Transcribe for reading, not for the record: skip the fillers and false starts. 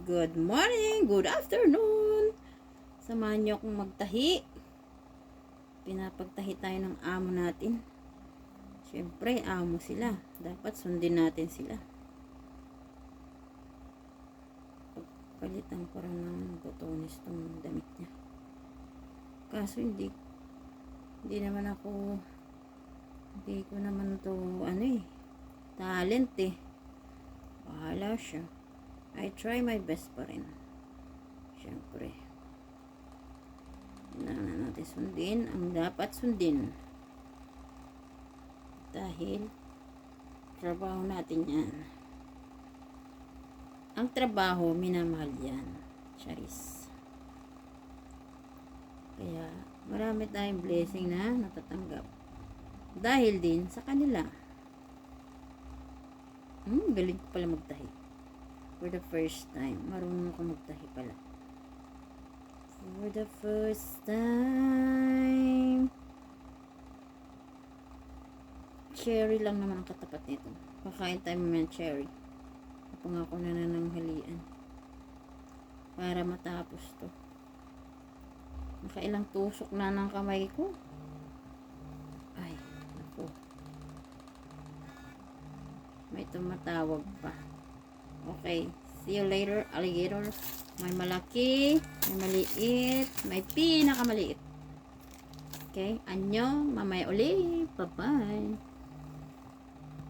Good morning, good afternoon. Samahan niyo akong magtahi. Pinapagtahi tayo ng amo natin. Siyempre, amo sila. Dapat sundin natin sila. Pagpalitan ko rin ng botones tong damit niya. Kaso hindi ko naman to talent bahala siya. I try my best pa rin. Siyempre. Kailangan natin sundin ang dapat sundin. Dahil trabaho natin yan. Ang trabaho, minamahal yan. Charis. Kaya, marami tayong blessing na natatanggap. Dahil din sa kanila. Galing ko pala magtahi. For the first time. Marunong ako magtahi pala. For the first time. Cherry lang naman ang katapat nito. Kakain tayo mamaya cherry. Kapag ako nanananghalian. Para matapos to. Nakailang tusok na ng kamay ko. Ay, naku. May tumatawag pa. Okay. See you later, alligator. May malaki, may maliit, may pinakamaliit. Okay? Anyo, mamaya ulit. Bye-bye.